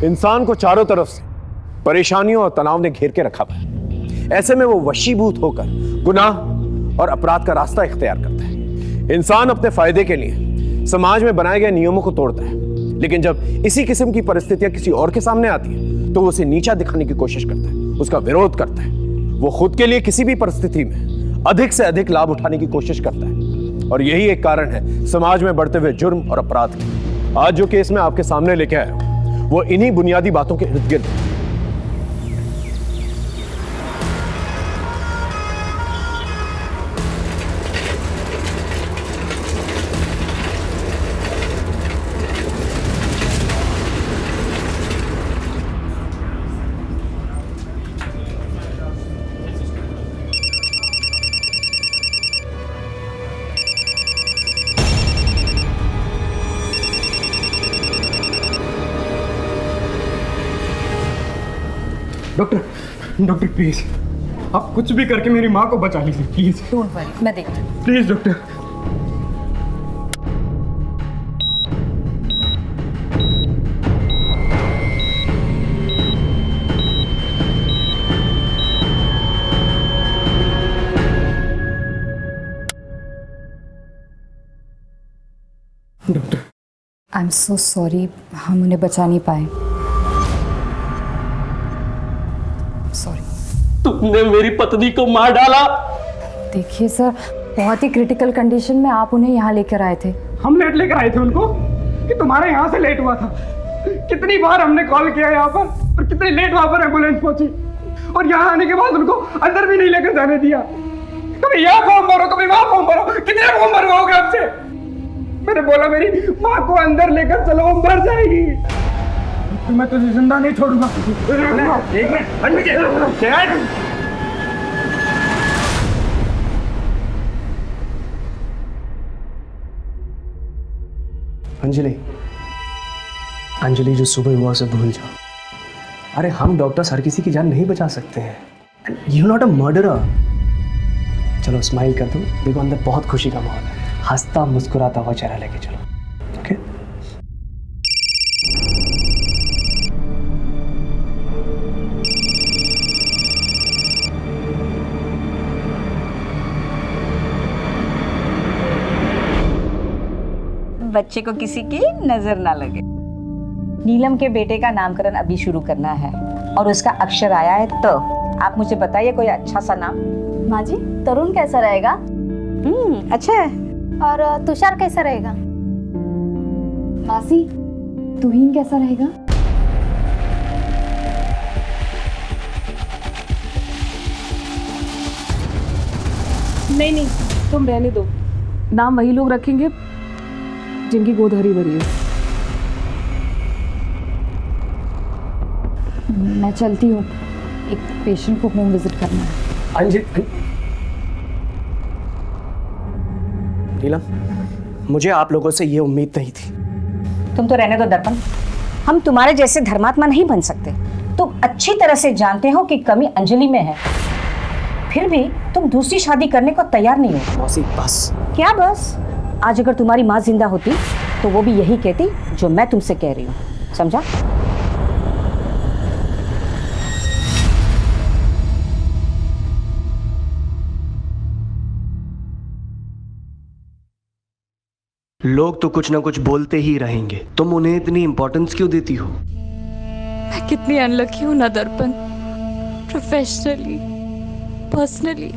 इंसान को चारों तरफ से परेशानियों और तनाव ने घेर के रखा हुआ है। ऐसे में वो वशीभूत होकर गुनाह और अपराध का रास्ता इख्तियार करता है। इंसान अपने फायदे के लिए समाज में बनाए गए नियमों को तोड़ता है, लेकिन जब इसी किस्म की परिस्थितियां किसी और के सामने आती हैं तो वो उसे नीचा दिखाने की कोशिश करता है, उसका विरोध करता है। वो खुद के लिए किसी भी परिस्थिति में अधिक से अधिक लाभ उठाने की कोशिश करता है, और यही एक कारण है समाज में बढ़ते हुए जुर्म और अपराध के। आज जो केस मैं आपके सामने लेके आया हूं वो इन्हीं बुनियादी बातों के इर्द गिर्द है। डॉक्टर प्लीज, आप कुछ भी करके मेरी माँ को बचा लीजिए प्लीज। डोंट वरी, मैं देखती हूँ। Please doctor. Doctor I am so sorry, हम उन्हें बचा नहीं पाए। सॉरी। तुमने मेरी पत्नी को मार डाला। देखिए सर, बहुत ही क्रिटिकल कंडीशन में आप उन्हें यहाँ लेकर आए थे। हम लेट लेकर आए थे उनको कि तुम्हारे यहाँ से लेट हुआ था। कितनी बार हमने कॉल किया यहाँ पर, और कितनी लेट वहाँ पर एम्बुलेंस पहुंची, और यहाँ आने के बाद उनको अंदर भी नहीं लेकर जाने दिया। कभी यहाँ फॉर्म भरो, कभी वहाँ फॉर्म भरो, कितने फॉर्म भरवाओगे आपसे? मैंने बोला मेरी माँ को अंदर लेकर चलो, वो मर जाएगी। मैं तुझे जिंदा नहीं छोड़ूंगा। एक मिनट, अंजलि, अंजलि जो सुबह हुआ उसे भूल जाओ। अरे हम डॉक्टर्स हर किसी की जान नहीं बचा सकते हैं। You not a murderer. चलो स्माइल कर दो, देखो अंदर बहुत खुशी का माहौल है। हंसता मुस्कुराता हुआ चेहरा लेके चलो, ओके? बच्चे को किसी की नजर ना लगे। नीलम के बेटे का नामकरण अभी शुरू करना है और उसका अक्षर आया है, तो आप मुझे बताइए कोई अच्छा सा नाम। माँ जी, तरुण कैसा रहेगा? अच्छा है। और तुषार कैसा रहेगा? मासी, तुहीन कैसा रहेगा? नहीं, तुम रहने दो। नाम वही लोग रखेंगे जिनकी गोद हरी भरी है। मैं चलती हूँ, एक पेशेंट को होम विजिट करना है। अंजलि, नीलम, मुझे आप लोगों से ये उम्मीद नहीं थी। तुम तो रहने दो दर्पण, हम तुम्हारे जैसे धर्मात्मा नहीं बन सकते। तुम अच्छी तरह से जानते हो कि कमी अंजलि में है, फिर भी तुम दूसरी शादी करने को तैयार नहीं हो। मौसी बस। क्या बस? आज अगर तुम्हारी माँ जिंदा होती तो वो भी यही कहती जो मैं तुमसे कह रही हूँ, समझा? लोग तो कुछ ना कुछ बोलते ही रहेंगे, तुम उन्हें इतनी इंपॉर्टेंस क्यों देती हो? मैं कितनी अनलकी हूँ ना दर्पण। प्रोफेशनली, पर्सनली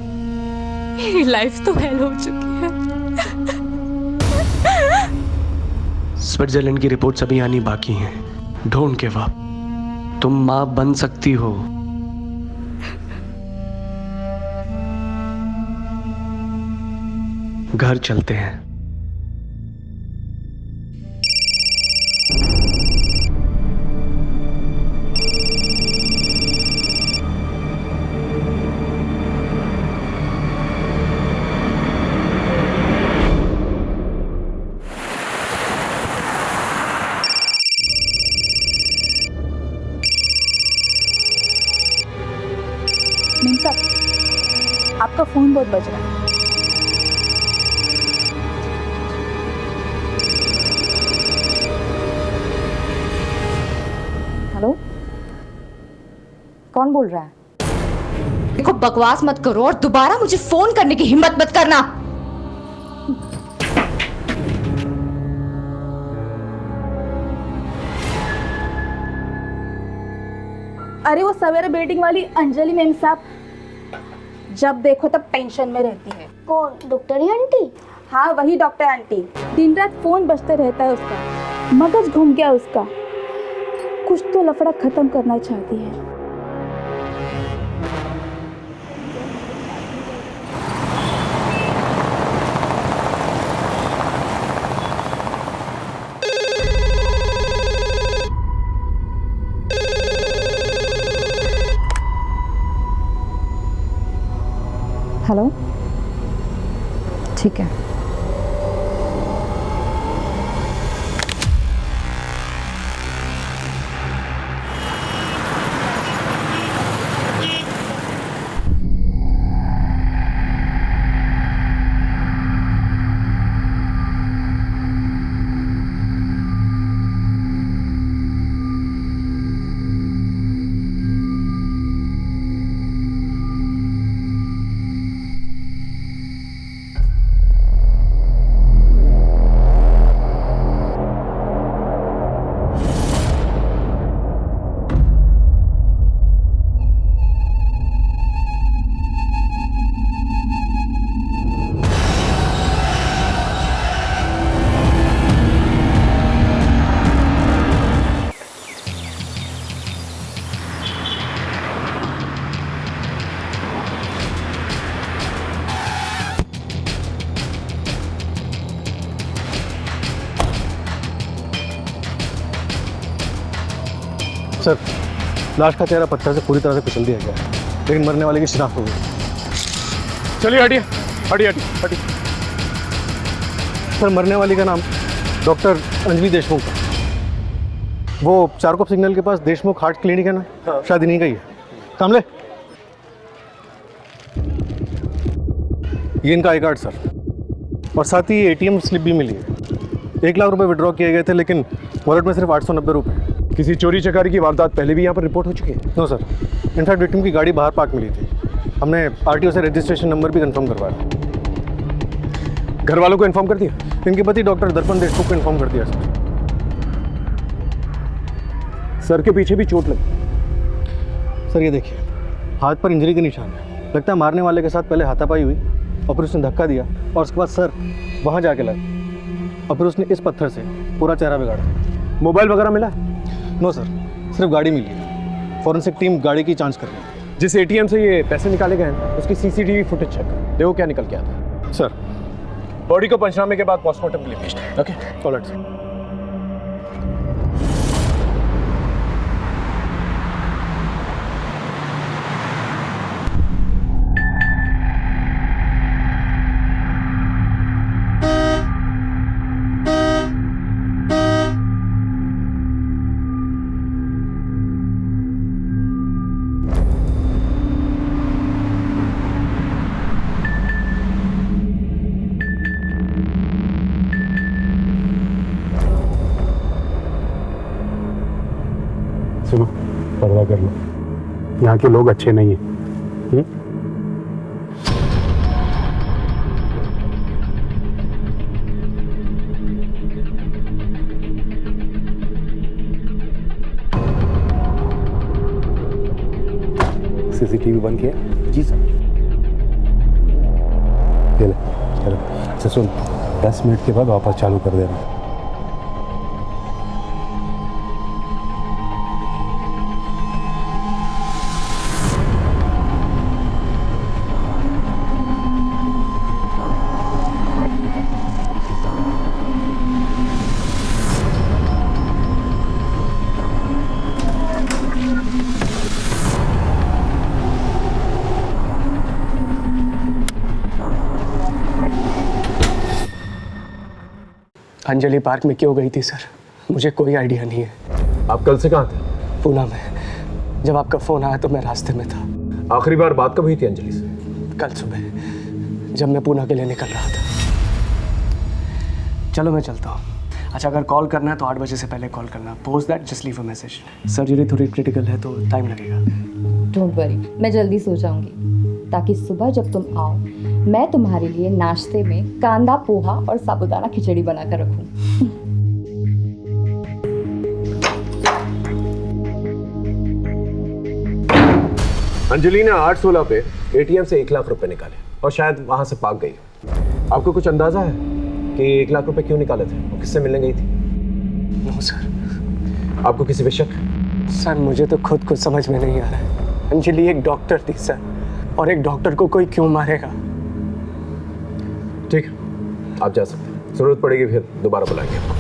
मेरी लाइफ तो हेल हो चुकी है। स्विट्जरलैंड की रिपोर्ट्स अभी आनी बाकी हैं। डोंट गिव अप, तुम माँ बन सकती हो। घर चलते हैं। मीम साहब, आपका फोन बहुत बज रहा है। कौन बोल रहा है? देखो, बकवास मत करो और दोबारा मुझे फोन करने की हिम्मत मत करना। अरे वो सवेरे बेटिंग वाली अंजलि मैम साहब, जब देखो तब टेंशन में रहती है। कौन? Doctor aunty? हाँ वही डॉक्टर आंटी, दिन रात फोन बजते रहता है उसका, मगज घूम गया उसका। कुछ तो लफड़ा खत्म करना चाहती है। हेलो, ठीक है। सर, लाश का चेहरा पत्थर से पूरी तरह से कुचल दिया गया है, लेकिन मरने वाले की शिनाख्त हो गई। चलिए हटिए हटिए हटिए हटिए। सर, मरने वाली का नाम डॉक्टर अंजलि देशमुख है। वो चारकोप सिग्नल के पास देशमुख हार्ट क्लिनिक है ना, शायद इन्हीं का ही है। कामले, ये इनका आई कार्ड सर, और साथ ही एटीएम स्लिप भी मिली है। 1 लाख रुपए विड्रॉ किए गए थे, लेकिन वॉलेट में सिर्फ 890 रुपए। किसी चोरी चकारी की वारदात पहले भी यहाँ पर रिपोर्ट हो चुकी है? नो सर, इनफैक्ट विक्टिम की गाड़ी बाहर पार्क मिली थी। हमने आरटीओ से रजिस्ट्रेशन नंबर भी कंफर्म करवाया। घर वालों को इन्फॉर्म कर दिया? इनके पति डॉक्टर दर्पण देशमुख को इन्फॉर्म कर दिया सर। सर के पीछे भी चोट लगी। सर ये देखिए, हाथ पर इंजरी के निशान है। लगता है मारने वाले के साथ पहले हाथापाई हुई और फिर उसने धक्का दिया और उसके बाद सर वहाँ जाके लगा और फिर उसने इस पत्थर से पूरा चेहरा बिगाड़ दिया। मोबाइल वगैरह मिला? नो सर, सिर्फ गाड़ी मिली है। फॉरेंसिक टीम गाड़ी की जांच कर रही है। जिस एटीएम से ये पैसे निकाले गए हैं उसकी सीसीटीवी फुटेज चेक करो, देखो क्या निकल के आता है। सर, बॉडी को पंचनामे के बाद पोस्टमार्टम के लिए भेजना है। Okay, alright sir. सुनो, पर्दा कर लो, यहाँ के लोग अच्छे नहीं हैं। सीसीटीवी बंद किया? जी सर। ये ले, चलो। अच्छा सुन, 10 मिनट के बाद वापस चालू कर देना। अंजलि पार्क में क्यों गई थी सर, मुझे कोई आइडिया नहीं है। आप कल से कहाँ थे? पूना में। जब आपका फ़ोन आया तो मैं रास्ते में था। आखिरी बार बात कब हुई थी अंजलि से? कल सुबह, जब मैं पूना के लिए निकल रहा था। चलो मैं चलता हूँ, अच्छा, अगर कॉल करना है तो 8 बजे से पहले कॉल करना। Post that just leave a message. Surgery थोड़ी क्रिटिकल है तो टाइम लगेगा। डोंट वरी, मैं जल्दी सो जाऊंगी ताकि सुबह जब तुम आओ मैं तुम्हारे लिए नाश्ते में कांदा पोहा और साबूदाना खिचड़ी बनाकर रखूं। अंजलि ने 8/16 पे एटीएम से 1 लाख रुपए निकाले और शायद वहां से भाग गई। आपको कुछ अंदाजा है कि 1 लाख रुपए क्यों निकाले थे और किससे मिलने गई थी? No sir. आपको किसी पे शक? सर मुझे तो खुद कुछ समझ में नहीं आ रहा है। अंजलि एक डॉक्टर थी सर, और एक डॉक्टर को कोई क्यों मारेगा? ठीक है, आप जा सकते हैं। जरूरत पड़ेगी फिर दोबारा बुलाएंगे आपको।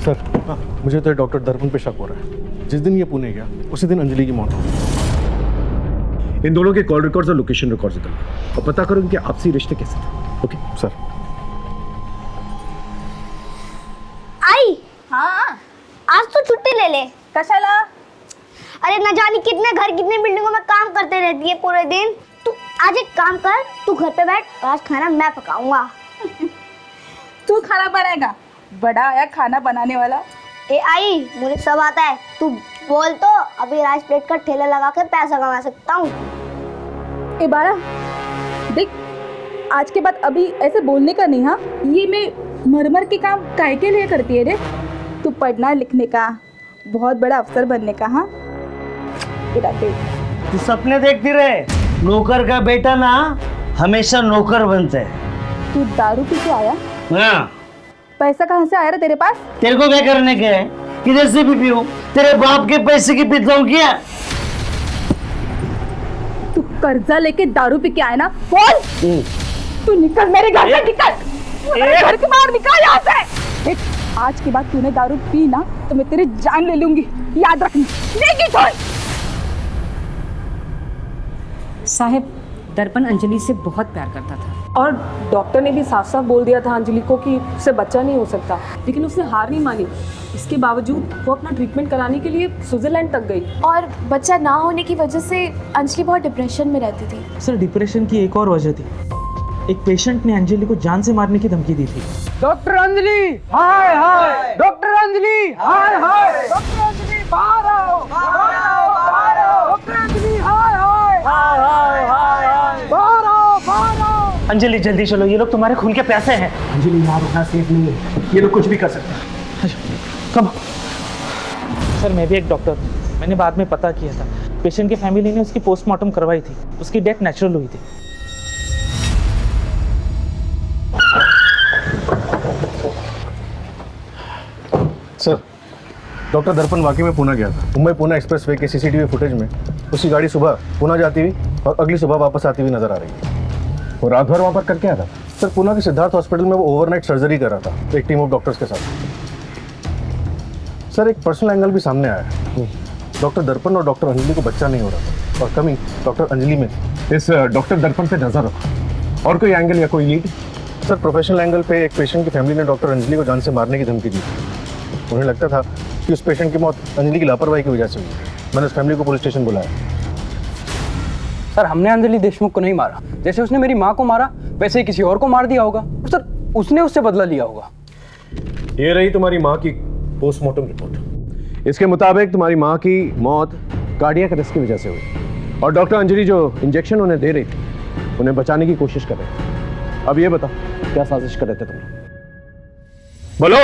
सर मुझे तो डॉक्टर दर्पण पे शक हो रहा है। जिस दिन ये पुणे गया उसी दिन अंजलि की मौत हो गई। इन दोनों के कॉल रिकॉर्ड्स और लोकेशन रिकॉर्ड्स निकालो और पता करो इनके आपसी रिश्ते कैसे थे। Okay sir. आई हाँ, आज तो छुट्टी ले ले। कशाला? अरे न जाने कितने घर कितने बिल्डिंगों में काम करते रहती है पूरे दिन। तू आज एक काम कर, तू घर पे बैठ, आज खाना मैं पकाऊंगा। तू खाना बनाएगा? बड़ा आया खाना बनाने वाला। ए आई, मुझे सब आता है, तू बोल तो अभी राइस प्लेट का ठेला लगा के पैसा कमा सकता हूँ। ए बारा देख, आज के बाद अभी ऐसे बोलने का नहीं। हाँ, ये मैं मरमर के काम काहे के लिए करती है रे? तू पढ़ना लिखने का, बहुत बड़ा अफसर बनने का। हाँ तू सपने देखती रहे। नौकर का बेटा ना हमेशा नौकर बनता है। तू दारू पी के आया? हाँ। पैसा कहाँ से आया रे तेरे पास? तेरे को क्या करने का है? किधर से भी पीऊं? तेरे बाप के पैसे की पीता हूँ क्या? तू कर्जा लेके दारू पी के आया ना? बोल। तू निकल मेरे घर से, निकल मेरे घर के बाहर, निकल यहाँ से। देख, आज के बाद तूने दारू पी ना तो मैं तेरी जान ले लूंगी, याद रखना। नहीं छोड़। साहब, दर्पण अंजलि से बहुत प्यार करता था और डॉक्टर ने भी साफ साफ बोल दिया था अंजलि को कि उससे बच्चा नहीं हो सकता, लेकिन उसने हार नहीं मानी। इसके बावजूद वो अपना ट्रीटमेंट कराने के लिए स्विट्जरलैंड तक गई। और बच्चा ना होने की वजह से अंजलि बहुत डिप्रेशन में रहती थी। सर, डिप्रेशन की एक और वजह थी। एक पेशेंट ने अंजलि को जान से मारने की धमकी दी थी। डॉक्टर अंजलि, हाय हाय। डॉक्टर अंजलि, हाय हाय। डॉक्टर अंजलि, बाहर आओ, बाहर आओ, बाहर आओ। डॉक्टर अंजलि, हाय हाय, हाय हाय, हाय हाय। बाहर आओ, बाहर आओ। अंजलि जल्दी चलो, ये लोग तुम्हारे खून के प्यासे हैं। अंजलि यहाँ रुकना सेफ नहीं है, ये लोग कुछ भी कर सकते हैं। कम। सर, मैं भी एक डॉक्टर हूँ। मैंने बाद में पता किया था, पेशेंट की फैमिली ने उसकी पोस्टमार्टम करवाई थी। उसकी डेथ नेचुरल हुई थी। सर, डॉक्टर दर्पण वाकई में पुणे गया था। मुंबई पुणे एक्सप्रेसवे के सीसीटीवी फुटेज में उसकी गाड़ी सुबह पुणे जाती हुई और अगली सुबह वापस आती हुई नजर आ रही है। वो रात भर वहाँ पर करके आया था। सर, पुणे के सिद्धार्थ हॉस्पिटल में वो ओवरनाइट सर्जरी कर रहा था एक टीम ऑफ डॉक्टर्स के साथ। सर, एक पर्सनल एंगल भी सामने आया है। डॉक्टर दर्पण और डॉक्टर अंजलि को बच्चा नहीं हो रहा था और कमी डॉक्टर अंजलि में थी। इस डॉक्टर दर्पण पे नजर रखो। और कोई एंगल या कोई लीड? सर, प्रोफेशनल एंगल पे एक पेशेंट की फैमिली ने डॉक्टर अंजलि को जान से मारने की धमकी दी थी। उन्हें लगता था कि उस पेशेंट की मौत अंजलि की लापरवाही की वजह से हुई। मैंने उस फैमिली को पुलिस स्टेशन बुलाया। सर, हमने अंजलि देशमुख को नहीं मारा। जैसे उसने मेरी माँ को मारा वैसे ही किसी और को मार दिया होगा। सर, उसने उससे बदला लिया होगा। ये रही तुम्हारी माँ की पोस्टमार्टम रिपोर्ट। इसके मुताबिक तुम्हारी माँ की मौत कार्डियक अरेस्ट की वजह से हुई और डॉक्टर अंजलि जो इंजेक्शन उन्हें दे रही थी उन्हें बचाने की कोशिश कर रहे थे। अब ये बताओ, क्या साजिश कर रहे थे तुम? बोलो।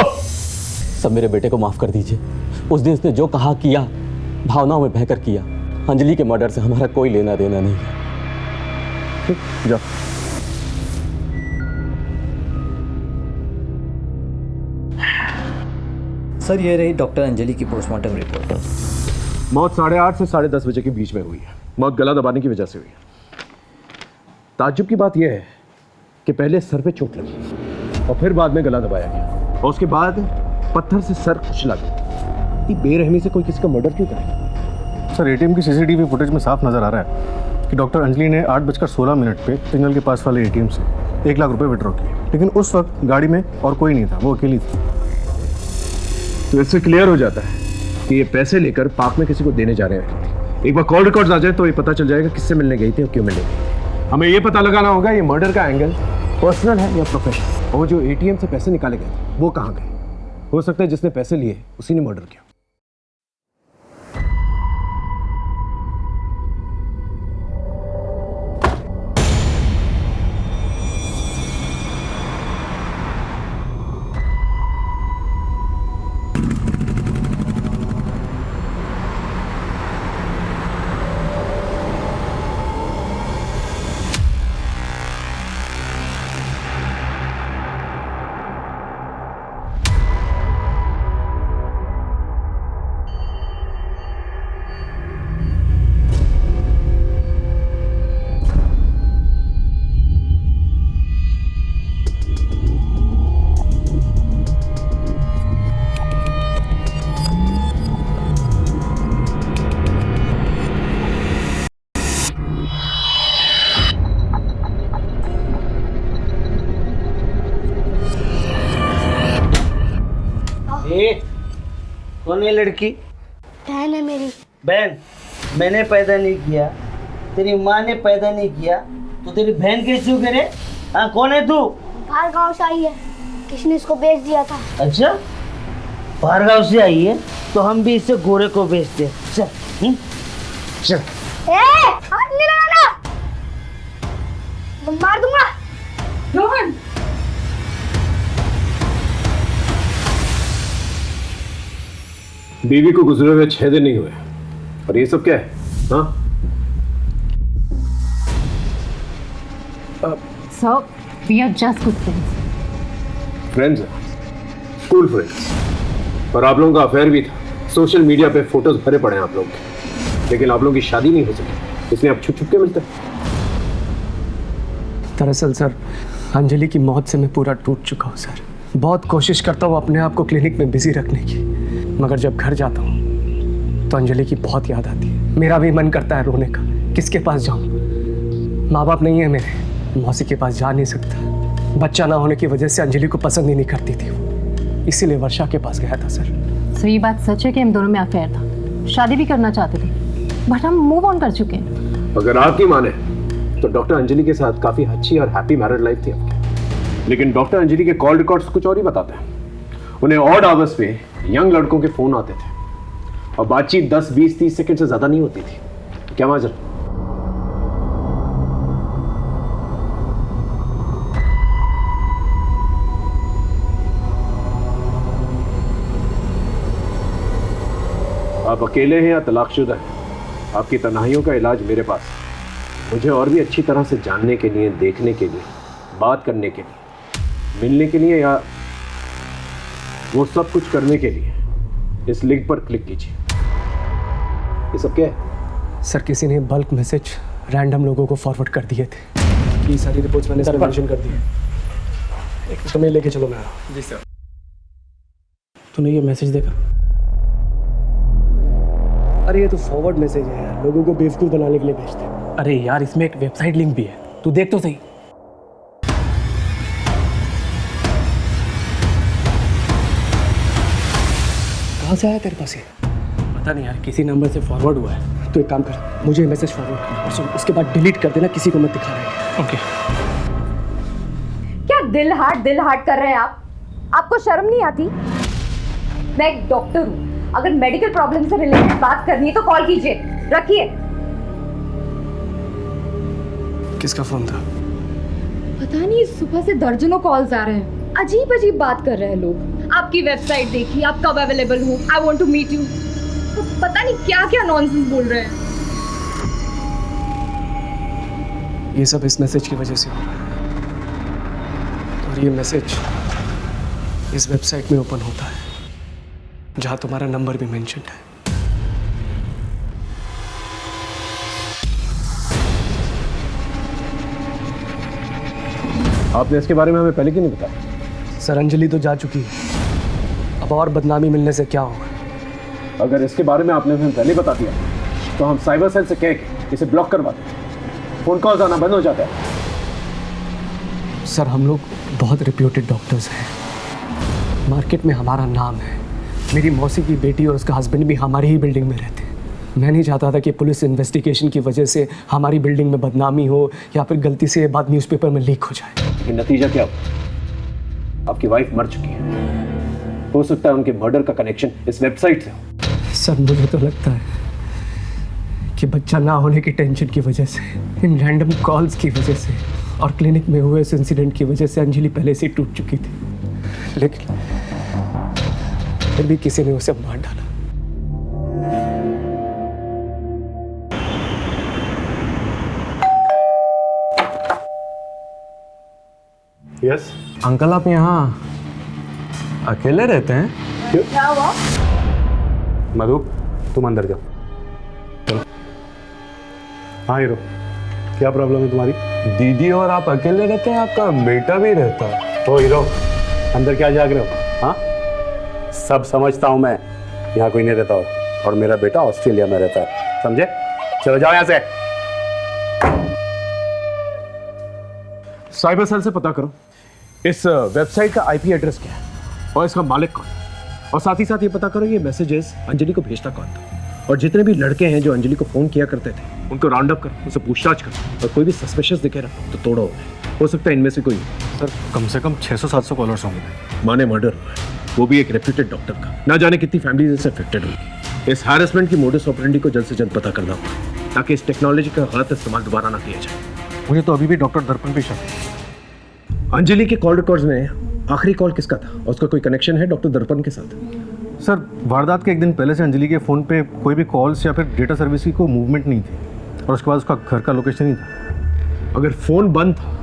सब मेरे बेटे को माफ कर दीजिए। उस दिन उसने जो कहा किया, भावनाओं में बहकर किया। अंजलि के मर्डर से हमारा कोई लेना देना नहीं है। ठीक, जाओ। सर, ये रही डॉक्टर अंजलि की पोस्टमार्टम रिपोर्ट। मौत 8:30 से 10:30 बजे के बीच में हुई है। मौत गला दबाने की वजह से हुई है। ताज्जुब की बात यह है कि पहले सर पे चोट लगी और फिर बाद में गला दबाया गया और उसके बाद पत्थर से सर कुचला गया। इतनी बेरहमी से कोई किसी का मर्डर क्यों करेगा? सर, एटीएम की सीसीटीवी फुटेज में साफ नजर आ रहा है कि डॉक्टर अंजलि ने 8:16 पे सिग्नल के पास वाले एटीएम से 1 लाख रुपए विड्रॉ किए, लेकिन उस वक्त गाड़ी में और कोई नहीं था, वो अकेली थी। तो इससे क्लियर हो जाता है कि ये पैसे लेकर पार्क में किसी को देने जा रहे हैं। एक बार कॉल रिकॉर्ड्स आ जाए तो ये पता चल जाएगा किससे मिलने गई थी और क्यों मिलने गई थी। हमें ये पता लगाना होगा ये मर्डर का एंगल पर्सनल है या प्रोफेशनल। और जो एटीएम से पैसे निकाले गए थे वो कहाँ गए? हो सकता है जिसने पैसे लिए उसी ने मर्डर किया। कौन है लड़की? बहन है मेरी। बहन? मैंने पैदा नहीं किया, तेरी माँ ने पैदा नहीं किया, तो तेरी बहन कैसे हो करे? हाँ, कौन है तू? बाहर गांव से आई है, किसने इसको बेच दिया था। अच्छा, बाहर गाँव से आई है तो हम भी इसे गोरे को बेचते। चल चल। हाथ नहीं लगाना, मैं मार दूंगा। रोहन, बीवी को गुजरे हुए 6 दिन नहीं हुए और ये सब क्या है? हाँ sir, we are just good friends हैं, स्कूल फ्रेंड्स। और आप लोगों का अफेयर भी था। सोशल मीडिया पे फोटोज भरे पड़े हैं आप लोगों के, लेकिन आप लोगों की शादी नहीं हो सकी, इसलिए आप छुप छुप के मिलते हैं। दरअसल सर, अंजलि की मौत से मैं पूरा टूट चुका हूँ सर। बहुत कोशिश करता हूँ अपने आप को क्लिनिक में बिजी रखने की, मगर जब घर जाता हूँ तो अंजलि की बहुत याद आती है। मेरा भी मन करता है रोने का, किसके पास जाऊँ? माँ बाप नहीं है मेरे, मौसी के पास जा नहीं सकता। बच्चा ना होने की वजह से अंजलि को पसंद ही नहीं करती थी वो, इसीलिए वर्षा के पास गया था सर। सो ये बात सच है कि हम दोनों में अफेयर था, शादी भी करना चाहते थे, बट हम मूव ऑन कर चुके हैं। अगर आपकी माने तो डॉक्टर अंजलि के साथ काफी अच्छी और हैप्पी मैरिड लाइफ थी आपकी, लेकिन डॉक्टर अंजलि के कॉल रिकॉर्ड्स कुछ और ही बताते हैं। उन्हें ऑड आवर्स पे यंग लड़कों के फोन आते थे और बातचीत 10, 20, 30 सेकंड से ज्यादा नहीं होती थी। क्या माजरा? आप अकेले हैं या तलाकशुदा हैं? आपकी तन्हाइयों का इलाज मेरे पास है। मुझे और भी अच्छी तरह से जानने के लिए, देखने के लिए, बात करने के लिए, मिलने के लिए या वो सब कुछ करने के लिए इस लिंक पर क्लिक कीजिए। ये सब क्या है? सर, किसी ने बल्क मैसेज रैंडम लोगों को फॉरवर्ड कर दिए थे। ये सारी रिपोर्ट्स मैंने सर मेंशन कर दी है। एक तुम्हें लेके चलो, मैं आ रहा हूँ। जी सर। तूने ये मैसेज देखा? अरे ये तो फॉरवर्ड मैसेज है यार, लोगों को बेवकूफ़ बनाने के लिए भेजते हैं। अरे यार, इसमें एक वेबसाइट लिंक भी है, तू देख तो सही। कहाँ से आया तेरे पास ये? पता नहीं यार, किसी नंबर से फॉरवर्ड हुआ है। तो एक काम कर, मुझे मैसेज फॉरवर्ड कर और सुन, उसके बाद डिलीट कर देना, किसी को मत दिखा रहा है। ओके। क्या दिल हार्ट कर रहे हैं आप? आपको शर्म नहीं आती? मैं एक डॉक्टर हूँ, अगर मेडिकल प्रॉब्लम से रिलेटेड बात करनी है तो कॉल कीजिए, रखिए। किसका फोन था? पता नहीं, सुबह से दर्जनों कॉल्स आ रहे हैं, अजीब अजीब बात कर रहे हैं लोग। आपकी वेबसाइट देखी, आप कब अवेलेबल हो, I want to meet you, तो पता नहीं क्या क्या नॉनसेंस बोल रहे हैं। ये सब इस मैसेज की वजह से हो रहा है, और ये मैसेज इस वेबसाइट में ओपन होता है जहां तुम्हारा नंबर भी मेंशन्ड है। आपने इसके बारे में हमें पहले क्यों नहीं बताया? सर, अंजलि तो जा चुकी है, अब और बदनामी मिलने से क्या होगा? अगर इसके बारे में आपने हमें पहले बता दिया तो हम साइबर सेल से कह के इसे ब्लॉक करवा दें, फोन कॉल्स आना बंद हो जाता है। सर, हम लोग बहुत रिप्यूटेड डॉक्टर्स हैं, मार्केट में हमारा नाम है। मेरी मौसी की बेटी और उसका हस्बैंड भी हमारी ही बिल्डिंग में रहते हैं। मैं नहीं चाहता था कि पुलिस इन्वेस्टिगेशन की वजह से हमारी बिल्डिंग में बदनामी हो या फिर गलती से ये बात न्यूज़पेपर में लीक हो जाए। लेकिन नतीजा क्या हुआ? आपकी वाइफ मर चुकी है। हो सकता है उनके मर्डर का कनेक्शन इस वेबसाइट से हो। सर मुझे तो लगता है कि बच्चा ना होने की टेंशन की वजह से, इन रैंडम कॉल्स की वजह से और क्लिनिक में हुए इस इंसिडेंट की वजह से अंजलि पहले से टूट चुकी थी, लेकिन फिर भी किसी ने उसे मार डाला। यस अंकल आप यहाँ अकेले रहते हैं? क्या हुआ? मधु तुम अंदर जाओ। चलो। हाँ हीरो, क्या प्रॉब्लम है तुम्हारी? दीदी और आप अकेले रहते हैं, आपका बेटा भी रहता है। ओ हीरो, अंदर क्या जाग रहे हो? हाँ, सब समझता हूँ मैं। यहाँ कोई नहीं रहता और मेरा बेटा ऑस्ट्रेलिया में रहता है, समझे? चलो जाओ यहाँ से। साइबर सेल से पता करो इस वेबसाइट का आईपी एड्रेस क्या है और इसका मालिक कौन, और साथ ही साथ ये पता करो ये मैसेजेस अंजलि को भेजता कौन था, और जितने भी लड़के हैं जो अंजलि को फोन किया करते थे उनको राउंड अप करो, उनसे पूछताछ करो, और कोई भी सस्पिशियस दिखे ना तो तोड़ो। हो सकता है इनमें से कोई। सर कम से कम 600-700 कॉलर्स होंगे। माने मर्डर हुआ है, वो भी एक रेप्यूटेड डॉक्टर का। ना जाने कितनी फैमिलीज इससे अफेक्टेड होगी। इस हैरेसमेंट की मोडस ऑपरेंडी को जल्द से जल्द पता करना होगा ताकि इस टेक्नोलॉजी का गलत इस्तेमाल दोबारा ना किया जाए। मुझे तो अभी भी डॉक्टर दर्पण पे शक है। अंजलि के कॉल रिकॉर्ड्स में आखिरी कॉल किसका था और उसका कोई कनेक्शन है डॉक्टर दर्पण के साथ? सर वारदात के एक दिन पहले से अंजलि के फ़ोन पे कोई भी कॉल्स या फिर डेटा सर्विस की कोई मूवमेंट नहीं थी, और उसके बाद उसका घर का लोकेशन ही था। अगर फ़ोन बंद था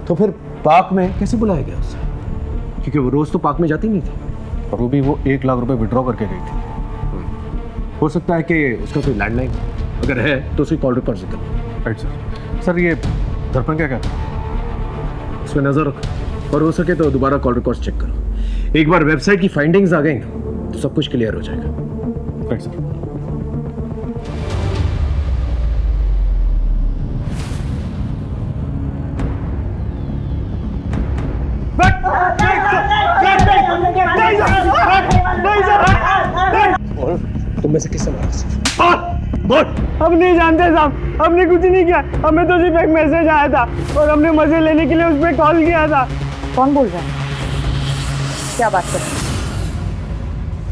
तो फिर पार्क में कैसे बुलाया गया उसे? क्योंकि वो रोज़ तो पार्क में जाती नहीं थी। और वो भी वो 1 लाख रुपए विड्रॉ करके गई थी। हो सकता है कि उसका कोई लैंडलाइन, अगर है तो उसकी कॉल रिकॉर्ड जिक्र। Right sir. सर ये दर्पण क्या कहता है? उस पर नज़र रखो और हो सके तो दोबारा कॉल रिकॉर्ड्स चेक करो। एक बार वेबसाइट की फाइंडिंग्स आ गई ना तो सब कुछ क्लियर हो जाएगा। Right sir. तुम में से किससे मारा? हम नहीं जानते साहब, हमने कुछ नहीं किया। हमें तो सिर्फ एक मैसेज आया था और हमने मजे लेने के लिए उस पर कॉल किया था। कौन बोल रहा है? क्या बात कर रहे हैं?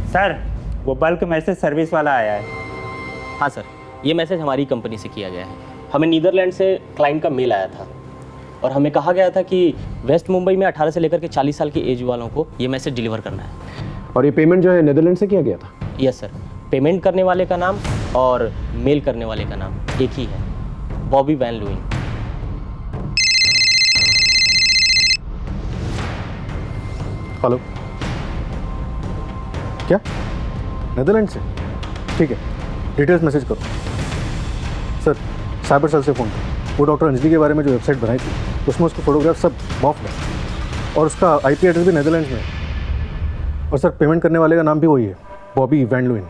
सर वो बल्क मैसेज सर्विस वाला आया है। हाँ सर, ये मैसेज हमारी कंपनी से किया गया है। हमें नीदरलैंड से क्लाइंट का मेल आया था और हमें कहा गया था कि वेस्ट मुंबई में 18 से लेकर के 40 साल की एज वालों को ये मैसेज डिलीवर करना है। और ये पेमेंट जो है नीदरलैंड से किया गया था? यस सर, पेमेंट करने वाले का नाम और मेल करने वाले का नाम एक ही है, बॉबी वैन लुइन। हेलो, क्या नीदरलैंड से? ठीक है, डिटेल्स मैसेज करो। सर साइबर सेल से फ़ोन करो। वो डॉक्टर अंजलि के बारे में जो वेबसाइट बनाई थी उसमें उसको फोटोग्राफ सब मॉफ है और उसका आईपी एड्रेस भी नीदरलैंड में है। और सर पेमेंट करने वाले का नाम भी वही है, बॉबी वैन लुइन।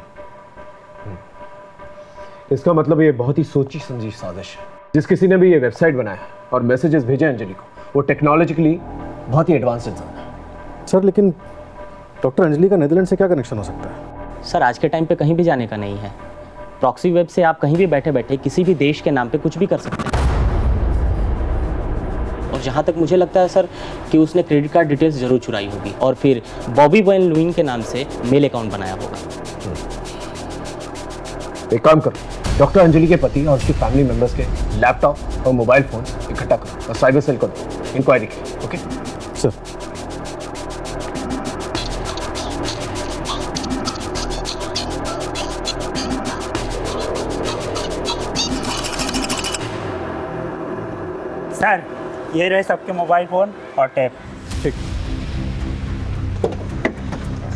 इसका मतलब ये बहुत ही सोची समझी साजिश है। जिस किसी ने भी ये वेबसाइट बनाया और मैसेजेस भेजे अंजलि को, वो टेक्नोलॉजिकली बहुत ही एडवांस इंसान है। सर लेकिन डॉक्टर अंजलि का नीदरलैंड से क्या कनेक्शन हो सकता है? सर आज के टाइम पे कहीं भी जाने का नहीं है। प्रॉक्सी वेब से आप कहीं भी बैठे बैठे किसी भी देश के नाम पे कुछ भी कर सकते हैं। और जहाँ तक मुझे लगता है सर कि उसने क्रेडिट कार्ड डिटेल्स जरूर चुराई होगी और फिर बॉबी वैन लुइन के नाम से मेल अकाउंट बनाया होगा। एक काम करो, डॉक्टर अंजलि के पति और उसकी फैमिली मेंबर्स के लैपटॉप और मोबाइल फोन इकट्ठा करो और साइबर सेल को दो इंक्वायरी की। Okay sir. सर ये रहे सबके मोबाइल फ़ोन और टैब। ठीक।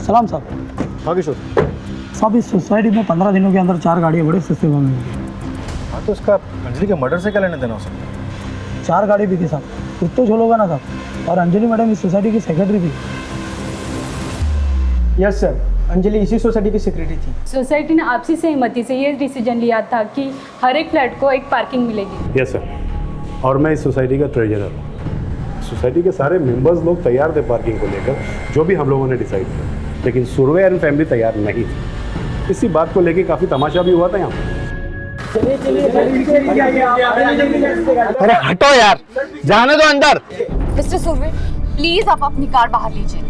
सलाम साहब। हाँ किशोर। साहब इस सोसाइटी में 15 दिनों के अंदर 4 गाड़ियाँ बड़े सस्ते में मिली। हाँ तो उसका अंजलि के मर्डर से क्या लेना देना हो सकता है? 4 गाड़ी भी थी साहब, कुछ तो झोल होगा ना साहब। और अंजलि मैडम इस सोसाइटी की सेक्रेटरी थी। यस सर, अंजलि इसी सोसाइटी की सेक्रेटरी थी। सोसाइटी ने आपसी सहमति से ये डिसीजन लिया था कि हर एक फ्लैट को एक पार्किंग मिलेगी। यस सर, और मैं इस सोसाइटी का ट्रेजरर हूँ। सोसाइटी के सारे मेंबर्स लोग तैयार थे पार्किंग को लेकर, जो भी हम लोगों ने डिसाइड किया, लेकिन सुरवे एंड फैमिली तैयार नहीं थी। इसी बात को लेके काफी तमाशा भी हुआ था यहाँ पे। अरे हटो यार, जाने दो अंदर। मिस्टर सुरवे, प्लीज आप अपनी कार बाहर लीजिए।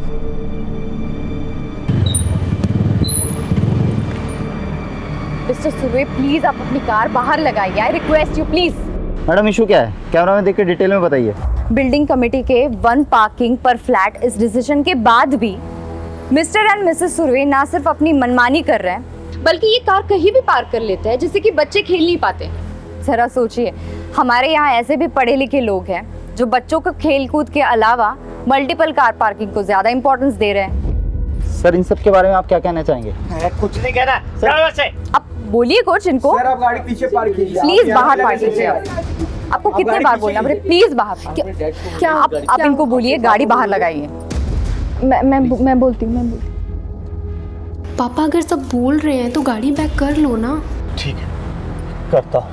मिस्टर सुरवे, प्लीज आप अपनी कार बाहर लगाइए। I request you please. Madam issue क्या है? कैमरा में देख के डिटेल में बताइए। बिल्डिंग कमेटी के 1 पार्किंग पर फ्लैट इस डिसीजन के बाद भी मिस्टर एंड मिसेस सुरवे ना सिर्फ अपनी मनमानी कर रहे हैं, बल्कि ये कार कहीं भी पार्क कर लेते हैं जिससे कि बच्चे खेल नहीं पाते। जरा सोचिए, हमारे यहाँ ऐसे भी पढ़े लिखे लोग हैं जो बच्चों को खेल कूद के अलावा मल्टीपल कार पार्किंग को ज्यादा इंपॉर्टेंस दे रहे हैं। सर इन सब के बारे में आप क्या कहना चाहेंगे? कुछ नहीं कहना सर। अब बोलिए कुछ इनको। सर आप गाड़ी पीछे पार्क कीजिए। प्लीज बाहर पार्क कीजिए। आपको कितने बार बोलना पड़े, प्लीज बाहर। क्या आप इनको बोलिए गाड़ी बाहर लगाइए। मैं बोलती हूँ। पापा अगर सब बोल रहे हैं तो गाड़ी बैक कर लो ना। ठीक है, करता हूँ।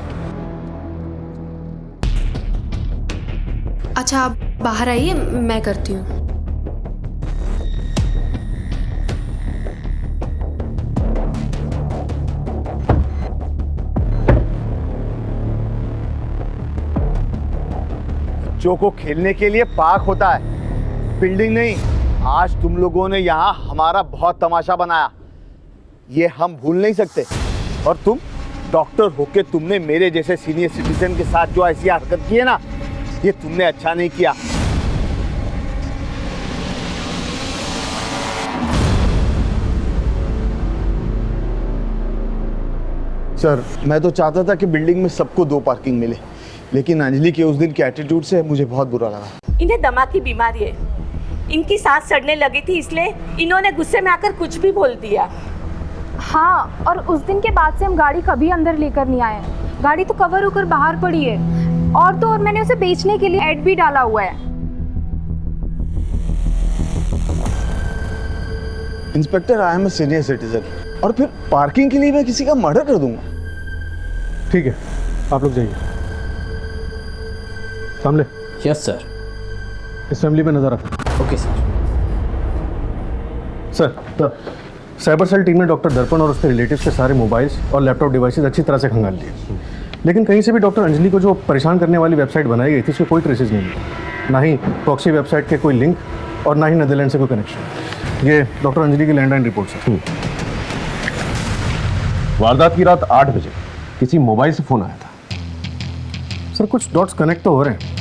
अच्छा आप बाहर आइए, मैं करती हूँ। बच्चों को खेलने के लिए पार्क होता है, बिल्डिंग नहीं। आज तुम लोगों ने यहाँ हमारा बहुत तमाशा बनाया, ये हम भूल नहीं सकते। और तुम डॉक्टर होके तुमने मेरे जैसे सीनियर सिटीजन के साथ जो ऐसी हरकत की है ना, ये तुमने अच्छा नहीं किया। सर मैं तो चाहता था कि बिल्डिंग में सबको 2 पार्किंग मिले, लेकिन अंजलि के उस दिन के एटीट्यूड से मुझे बहुत बुरा लगा। इन्हें दमा की बीमारी है, इनकी सांस चढ़ने लगी थी, इसलिए इन्होंने गुस्से में आकर कुछ भी बोल दिया। हाँ, और उस दिन के बाद से हम गाड़ी कभी अंदर लेकर नहीं आए। गाड़ी तो कवर होकर बाहर पड़ी है, और तो और मैंने उसे बेचने के लिए ऐड भी डाला हुआ है। Inspector I am a senior citizen, और फिर पार्किंग के लिए मैं किसी का मर्डर कर दूंगा? ठीक है, आप लोग जाइए। सामने। Yes sir. इस फैमिली पे नजर रखो। Okay sir. Sir, cyber cell team ने डॉक्टर दर्पण और उसके रिलेटिव्स के सारे मोबाइल्स और लैपटॉप डिवाइसेस अच्छी तरह से खंगाल लिए, लेकिन कहीं से भी डॉक्टर अंजलि को जो परेशान करने वाली वेबसाइट बनाई गई थी उसके कोई ट्रेसेस नहीं मिले, ना ही प्रॉक्सी वेबसाइट के कोई लिंक और ना ही नेदरलैंड से कोई कनेक्शन। ये डॉक्टर अंजलि की लैंडलाइन रिपोर्ट है। वारदात की रात 8 बजे किसी मोबाइल से फोन आया था। सर कुछ डॉट्स कनेक्ट तो हो रहे हैं।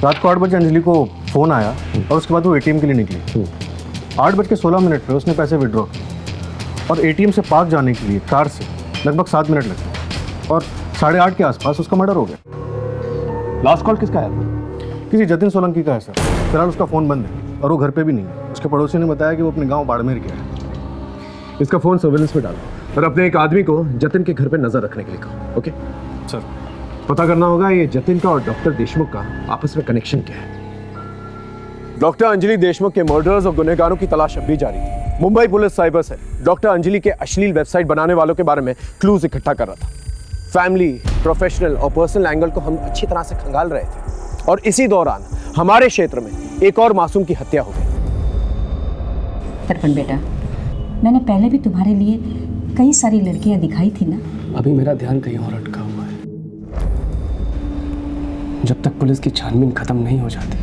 रात को 8 बजे अंजलि को फ़ोन आया और उसके बाद वो एटीएम के लिए निकली। 8:16 पे उसने पैसे विड्रॉ किए और एटीएम से पार्क जाने के लिए कार से लगभग 7 मिनट लगे और 8:30 के आसपास उसका मर्डर हो गया। लास्ट कॉल किसका आया था? किसी जतिन सोलंकी का है सर। फिलहाल उसका फ़ोन बंद है और वो घर पे भी नहीं है। उसके पड़ोसी ने बताया कि वो अपने गाँव बाड़मेर गया है। इसका फ़ोन सर्वेलेंस में डालो और अपने एक आदमी को जतिन के घर पे नजर रखने के लिए कहो। Okay sir. पता करना होगा ये जतिन का और डॉक्टर देशमुख का आपस में कनेक्शन क्या है। डॉक्टर अंजलि देशमुख के मर्डरर्स और गुनहगारों की तलाश अब भी जारी थी। Mumbai police cyber cell doctor Anjali के अश्लील वेबसाइट बनाने वालों के बारे में क्लूज इकट्ठा कर रहा था। फैमिली, प्रोफेशनल और पर्सनल एंगल को हम अच्छी तरह से खंगाल रहे थे और इसी दौरान हमारे क्षेत्र में एक और मासूम की हत्या हो गई। दर्पण बेटा, मैंने पहले भी तुम्हारे लिए कई सारी लड़कियां दिखाई थी ना। अभी मेरा ध्यान कहीं और अटका हुआ है। जब तक पुलिस की छानबीन खत्म नहीं हो जाती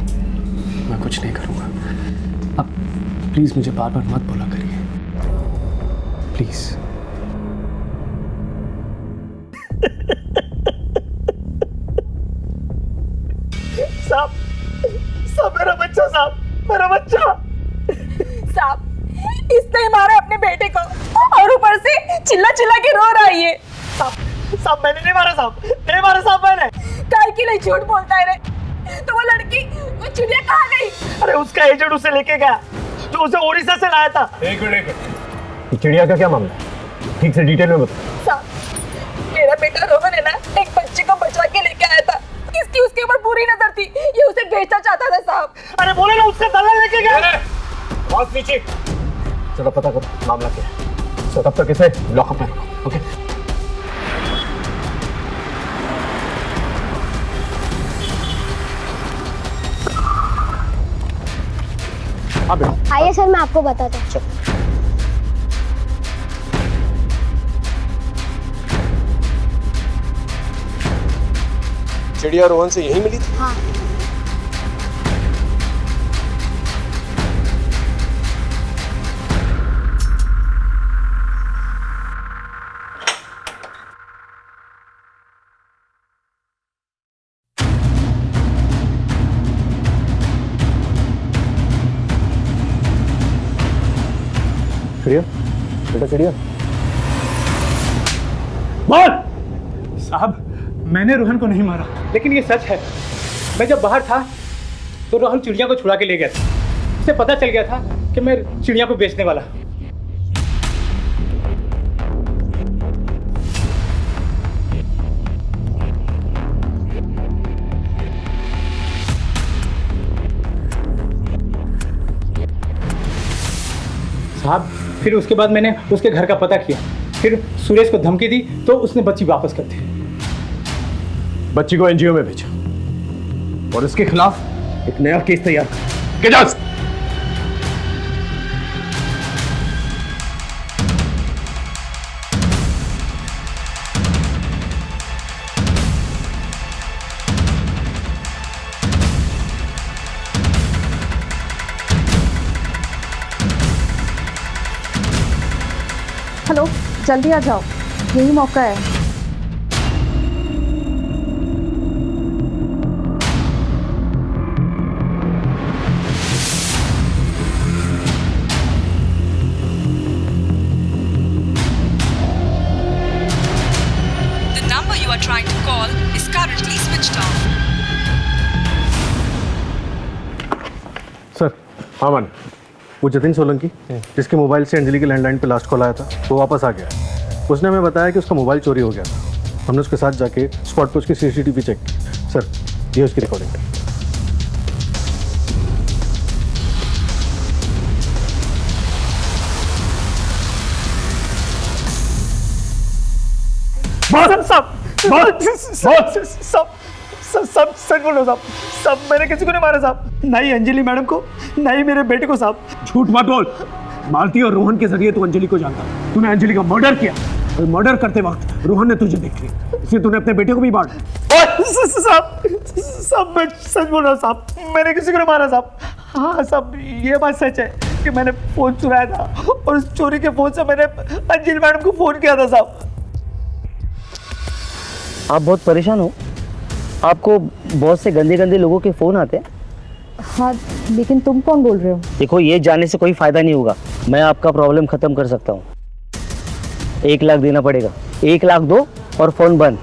मैं कुछ नहीं करूंगा। अब प्लीज मुझे बार बार मत बोला करिए, प्लीज। साहब मेरा बच्चा, साहब मेरा बच्चा। साहब इसने मारा अपने बेटे को और ऊपर से चिल्ला चिल्ला के रो रहा है ये। साहब मैंने नहीं मारा, साहब नहीं मारा, साहब मैंने। काय के लिए झूठ बोलता है रे? तो वो लड़की, वो चिड़िया कहाँ गई? अरे उसका एजेंट उसे लेके गया जो उसे ओडिशा से लाया था। एक मिनट, चिड़िया का क्या मामला है? ठीक से डिटेल में बताओ। साहब मेरा बेटा रोहन है ना, एक बच्चे को बचा के लेके आया था। इसकी उसके ऊपर पूरी नजर थी, ये उसे बेचना चाहता था साहब। अरे बोले ना उसका दलाल लेके गया। बहुत नीचे। चलो पता करो मामला क्या है। तो तब तक इसे लॉकअप में रखो। ओके। आइए सर मैं आपको बताता हूँ। चिड़िया रोहन से यहीं मिली थी? हाँ। चिड़िया, बेटा चिड़िया। बोल। साहब, मैंने रोहन को नहीं मारा, लेकिन ये सच है। मैं जब बाहर था तो रोहन चिड़िया को छुड़ा के ले गया था। उसे पता चल गया था कि मैं चिड़िया को बेचने वाला। साहब, फिर उसके बाद मैंने उसके घर का पता किया, फिर सुरेश को धमकी दी तो उसने बच्ची वापस कर दी। बच्ची को एनजीओ में भेजा और इसके खिलाफ एक नया केस तैयार कर। Get out! हेलो, जल्दी आ जाओ, यही मौका है। The number you are trying to call is currently switched off. Sir, हाँ मान, वो जतिन सोलंकी जिसके मोबाइल से अंजलि के लैंडलाइन पे लास्ट कॉल आया था, वो वापस आ गया। उसने हमें बताया कि उसका मोबाइल चोरी हो गया था। हमने उसके साथ जाके स्पॉट पे उसकी सीसीटीवी चेक की। सर, ये उसकी रिकॉर्डिंग है। सब सच बोलो साहब। सब मैंने किसी को नहीं मारा साहब, ना ही अंजलि मैडम को, ना ही मेरे बेटे को साहब। झूठ मत बोल। मालती और रोहन के जरिए तू अंजलि को जानता। तूने अंजलि का मर्डर किया और मर्डर करते वक्त रोहन ने तुझे देख लिया, इसलिए तूने अपने बेटे को भी मार दिया। साहब मैं सच बोल रहा हूँ साहब, मैंने किसी को नहीं मारा साहब। हाँ साहब, ये बात सच है कि मैंने फोन चुराया था और उस चोरी के फोन से मैंने अंजलि मैडम को फोन किया था साहब। आप बहुत परेशान हो? आपको बहुत से गंदे गंदे लोगों के फ़ोन आते हैं? हाँ, लेकिन तुम कौन बोल रहे हो? देखो, ये जानने से कोई फ़ायदा नहीं होगा। मैं आपका प्रॉब्लम ख़त्म कर सकता हूँ। 1 लाख देना पड़ेगा। 1 लाख दो और फ़ोन बंद।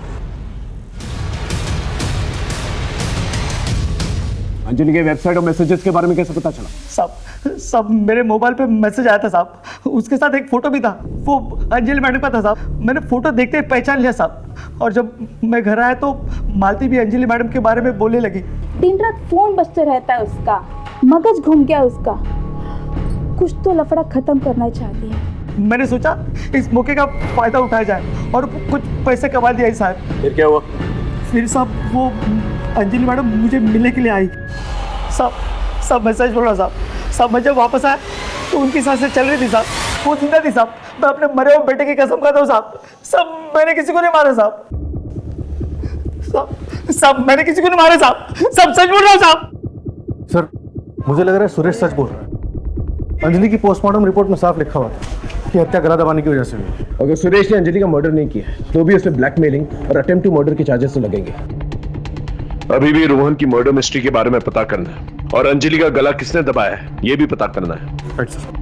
अंजलि के वेबसाइट और मैसेजेस के बारे में कैसे पता चला? साहब मेरे मोबाइल पे मैसेज आया था साहब, उसके साथ एक फ़ोटो भी था, वो अंजलि मैडम का था साहब। मैंने फ़ोटो देखते ही पहचान लिया साहब, और जब मैं घर आया तो मालती भी अंजलि मैडम के बारे में बोलने लगी। दिन रात फोन बजते रहता है उसका, मगज घूम गया उसका। कुछ तो लफड़ा खत्म करना चाहती है। मैंने सोचा इस मौके का फ़ायदा उठाया जाए और कुछ पैसे कमा दिया साहब। फिर क्या हुआ? फिर साहब वो अंजलि मैडम मुझे मिलने के लिए आई साहब। मैं सच बोल रहा साहब, मैं जब वापस आया तो उनकी सांसें चल रही थी साहब, वो जिंदा थी साहब। मैं अपने मरे हुए बेटे की कसम खाता हूँ साहब, मैंने किसी को नहीं मारा साहब। मैंने किसी को नहीं मारा साहब, सच बोल रहा हूँ साहब। सर, मुझे लग रहा है सुरेश सच बोल रहा है। अंजलि की पोस्टमार्टम रिपोर्ट में साफ लिखा हुआ था कि हत्या गला दबाने की वजह से हुई। अगर सुरेश ने अंजलि का मर्डर नहीं किया तो भी उसे ब्लैकमेलिंग और अटेम्प्ट टू मर्डर के चार्जेस तो लगेंगे। अभी भी रोहन की मर्डर मिस्ट्री के बारे में पता करना है और अंजलि का गला किसने दबाया है यह भी पता करना है। Right sir.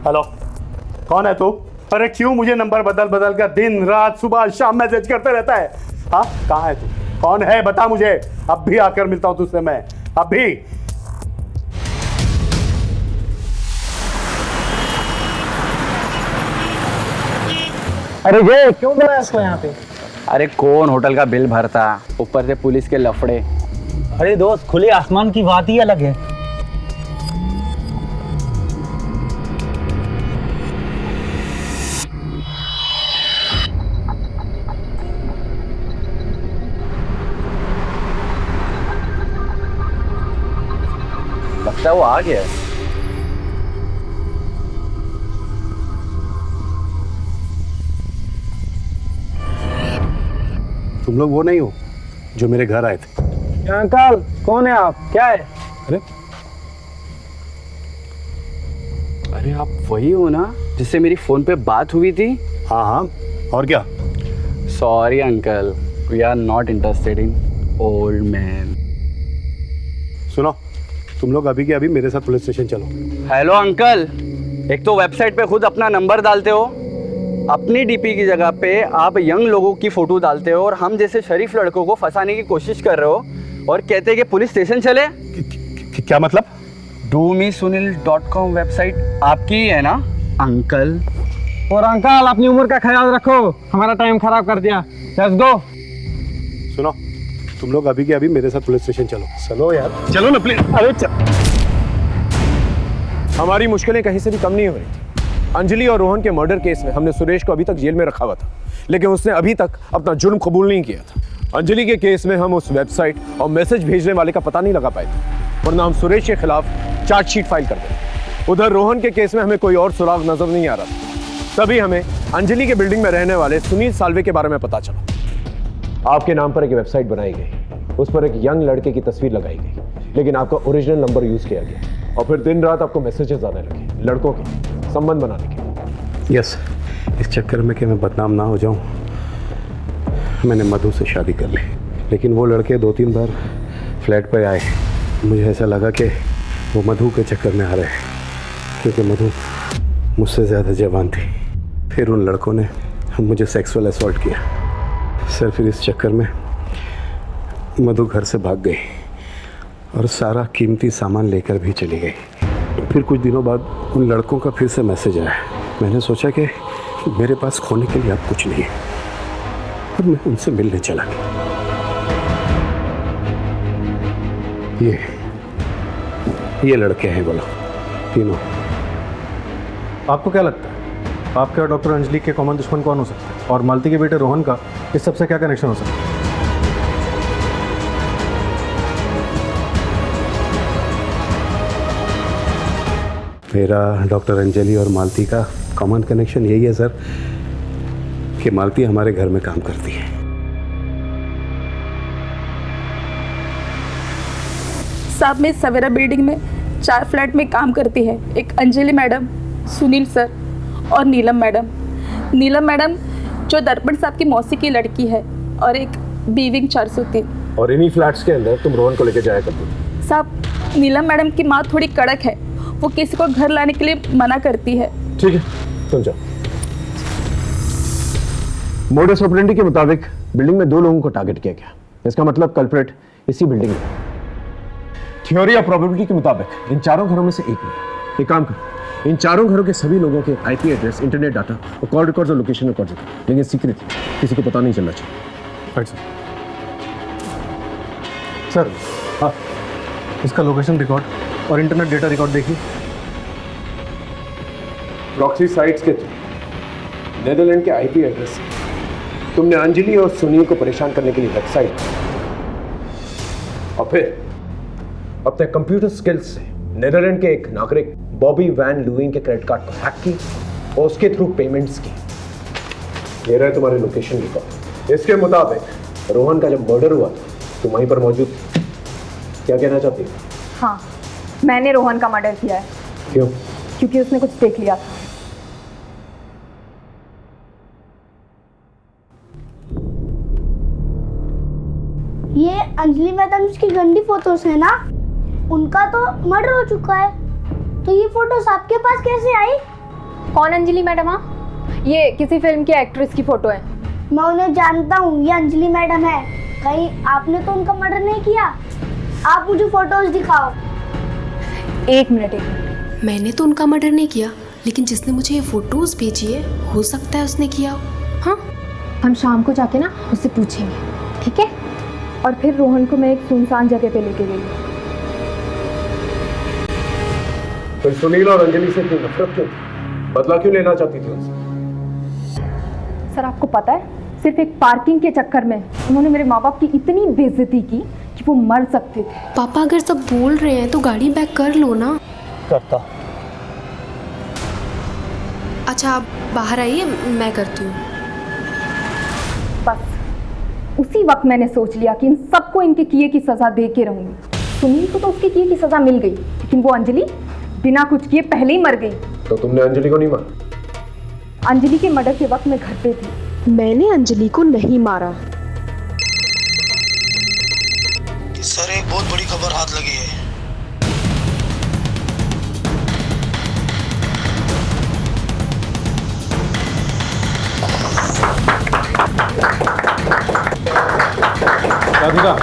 हेलो, कौन है तू? अरे क्यों मुझे नंबर बदल बदल कर दिन रात सुबह शाम मैसेज करते रहता है? हाँ, कहाँ है तू? कौन है बता मुझे, अब भी आकर मिलता हूँ तुझसे मैं, अभी। अरे ये क्यों बुलाया इसको यहाँ पे? अरे कौन होटल का बिल भरता, ऊपर से पुलिस के लफड़े। अरे दोस्त, खुले आसमान की बात ही अलग है। लगता है वो आ गया है। तुम लोग वो नहीं हो जो मेरे घर आए थे? अंकल कौन है आप, क्या है? अरे आप वही हो ना जिससे मेरी फोन पे बात हुई थी? हाँ हाँ, और क्या? Sorry uncle, we are not interested in old man. सुनो, तुम लोग अभी के अभी मेरे साथ पुलिस स्टेशन चलो। हेलो अंकल, एक तो वेबसाइट पे खुद अपना नंबर डालते हो, अपनी डीपी की जगह पे आप यंग लोगों की फोटो डालते हो और हम जैसे शरीफ लड़कों को फंसाने की कोशिश कर रहे हो और कहते हैं कि पुलिस स्टेशन चले। क्या मतलब? domesunil.com वेबसाइट आपकी ही है ना अंकल? और अंकल अपनी उम्र का ख्याल रखो, हमारा टाइम खराब कर दिया। Let's go. सुनो, तुम लोग अभी के अभी मेरे साथ पुलिस स्टेशन चलो। चलो यार, चलो ना प्लीज। अरे हमारी मुश्किलें कहीं से भी कम नहीं हो रही थी। अंजलि और रोहन के मर्डर केस में हमने सुरेश को अभी तक जेल में रखा हुआ था, लेकिन उसने अभी तक अपना जुर्म कबूल नहीं किया था। अंजलि के केस में हम उस वेबसाइट और मैसेज भेजने वाले का पता नहीं लगा पाए थे, वरना हम सुरेश के खिलाफ चार्जशीट फाइल कर देते। उधर रोहन के केस में हमें कोई और सुराग नजर नहीं आ रहा था। तभी हमें अंजलि के बिल्डिंग में रहने वाले सुनील साल्वे के बारे में पता चला। आपके नाम पर एक वेबसाइट बनाई गई, उस पर एक यंग लड़के की तस्वीर लगाई गई, लेकिन आपका ओरिजिनल नंबर यूज किया गया और फिर दिन रात आपको मैसेजेस आने लगे लड़कों के संबंध बनाने के। यस, इस चक्कर में कि मैं बदनाम ना हो जाऊं, मैंने मधु से शादी कर ली। लेकिन वो लड़के 2-3 बार फ्लैट पर आए, मुझे ऐसा लगा कि वो मधु के चक्कर में आ रहे हैं, क्योंकि मधु मुझसे ज़्यादा जवान थी। फिर उन लड़कों ने मुझे सेक्सुअल असॉल्ट किया। सर फिर इस चक्कर में मधु घर से भाग गई और सारा कीमती सामान लेकर भी चली गई। फिर कुछ दिनों बाद उन लड़कों का फिर से मैसेज आया। मैंने सोचा कि मेरे पास खोने के लिए अब कुछ नहीं है, और मैं उनसे मिलने चला गया। ये लड़के हैं, बोलो तीनों। आपको क्या लगता है आपके और डॉक्टर अंजलि के कॉमन दुश्मन कौन हो सकता है, और मालती के बेटे रोहन का इस सबसे क्या कनेक्शन हो सकता है? मेरा डॉक्टर अंजलि और मालती का कॉमन कनेक्शन यही है सर कि मालती हमारे घर में काम करती है। साहब मैं सवेरा बिल्डिंग में 4 फ्लैट में काम करती है। एक अंजलि मैडम, सुनील सर और नीलम मैडम। नीलम मैडम जो दर्पण साहब की मौसी की लड़की है, और एक बीविंग 403। और इन्हीं फ्लैट्स के अंदर तुम रोहन को लेकर जाया करती? साहब नीलम मैडम की माँ थोड़ी कड़क है, वो किसी को घर लाने के लिए मना करती है। ठीक है, तुम जाओ। मोडस ऑपरेंडी के मुताबिक बिल्डिंग में 2 लोगों को टारगेट किया गया। इसका मतलब कल्प्रेट इसी बिल्डिंग में। थ्योरी और प्रोबेबिलिटी के मुताबिक इन 4 घरों में से एक में। एक काम करो, इन 4 घरों के सभी लोगों के आईपी एड्रेस, इंटरनेट डाटा और कॉल रिकॉर्ड्स और लोकेशन रिकॉर्ड्स, लेकिन सीक्रेट, किसी को पता नहीं चलना चाहिए। Right sir. हाँ, इसका लोकेशन रिकॉर्ड और इंटरनेट डेटा रिकॉर्ड देखिए। प्रॉक्सी साइट्स के थ्रू नेदरलैंड के आईपी एड्रेस से तुमने अंजलि और सुनील को परेशान करने के लिए वेबसाइट, और फिर अपने कंप्यूटर स्किल्स से नेदरलैंड के एक नागरिक बॉबी वैन लुइंग के क्रेडिट कार्ड को हैक की और उसके थ्रू पेमेंट्स की। ये रहे तुम्हारे लोकेशन रिकॉर्ड। इसके मुताबिक रोहन का जब मर्डर हुआ था तुम वहीं पर मौजूद थी। क्या कहना चाहती हो? हाँ, मैंने रोहन का मर्डर किया है। क्यों? क्योंकि उसने कुछ देख लिया था। ये अंजलि मैडम की गंदी फोटोज है ना? उनका तो मर्डर हो चुका है, तो ये फोटोज आपके पास कैसे आई? कौन अंजलि मैडम? हाँ, ये किसी फिल्म की एक्ट्रेस की फोटो है। मैं उन्हें जानता हूँ, ये अंजलि मैडम है। कहीं आपने तो उनका मर्डर नहीं किया? आप मुझे फोटोज दिखाओ। एक मिनट। मैंने तो उनका मर्डर नहीं किया, लेकिन जिसने मुझे ये फोटोज भेजी है हो सकता है उसने किया हो। हाँ, हम शाम को जाके ना उससे पूछेंगे, ठीक है? और फिर रोहन को मैं एक सुनसान जगह पे लेके गई। फिर सुनील और अंजलि से इतनी नफरत क्यों? बदला क्यों लेना चाहती थी उनसे? सर आपको पता है, सिर्फ एक पार्किंग के चक्कर में उन्होंने मेरे माँ बाप की इतनी बेइज्जती की कि कि वो मर सकते थे। पापा अगर सब बोल रहे हैं तो गाड़ी बैक कर लो ना। करता। अच्छा आप बाहर आइए, मैं करती हूँ। बस उसी वक्त मैंने सोच लिया कि इन सबको इनके किए की सज़ा दे के रहूँगी। सुनील को तो उसके किए की सज़ा मिल गई, लेकिन वो अंजलि बिना कुछ किए पहले ही मर गई। तो तुमने अंजलि को नहीं मारा? अंजलि के मर्डर के वक्त मैं घर पे थी। मैंने अंजलि को नहीं मारा। सर एक बहुत बड़ी खबर हाथ लगी है। राधिका,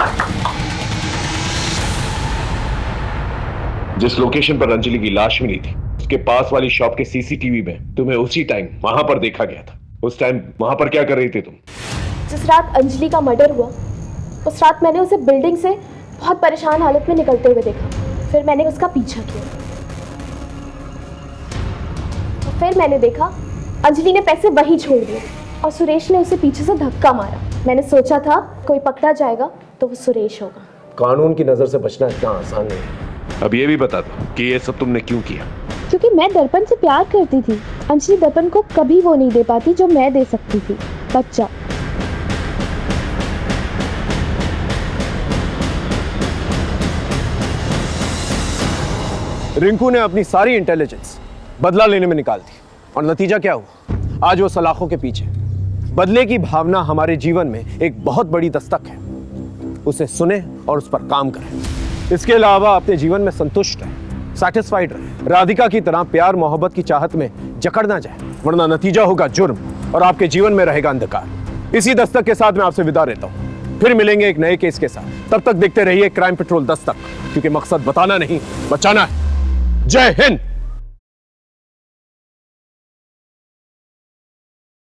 जिस लोकेशन पर अंजलि की लाश मिली थी उसके पास वाली शॉप के सीसीटीवी में तुम्हें उसी टाइम वहां पर देखा गया था। उस टाइम वहां पर क्या कर रही थी तुम? जिस रात अंजलि का मर्डर हुआ उस रात मैंने उसे बिल्डिंग से बहुत परेशान हालत में निकलते हुए देखा। फिर मैंने उसका पीछा किया। तो फिर मैंने देखा अंजलि ने पैसे वहीं छोड़ दिए और सुरेश ने उसे पीछे से धक्का मारा। मैंने सोचा था कोई पकड़ा जाएगा तो वो सुरेश होगा। कानून की नजर से बचना इतना आसान नहीं। अब ये भी बता दो कि ये सब तुमने क्यों किया? क्योंकि मैं दर्पण से प्यार करती थी। अंजलि दर्पण को कभी वो नहीं दे पाती जो मैं दे सकती थी। बच्चा। रिंकू ने अपनी सारी इंटेलिजेंस बदला लेने में निकाल दी और नतीजा क्या हुआ? आज वो सलाखों के पीछे। बदले की भावना हमारे जीवन में एक बहुत बड़ी दस्तक है। उसे सुने और उस पर काम करें। इसके अलावा अपने जीवन में संतुष्ट रहे, सैटिस्फाइड रहे। राधिका की तरह प्यार मोहब्बत की चाहत में जकड़ ना जाए, वरना नतीजा होगा जुर्म और आपके जीवन में रहेगा अंधकार। इसी दस्तक के साथ मैं आपसे विदा लेता हूँ। फिर मिलेंगे एक नए केस के साथ। तब तक देखते रहिए क्राइम पेट्रोल दस्तक, क्योंकि मकसद बताना नहीं बचाना है। जय हिंद।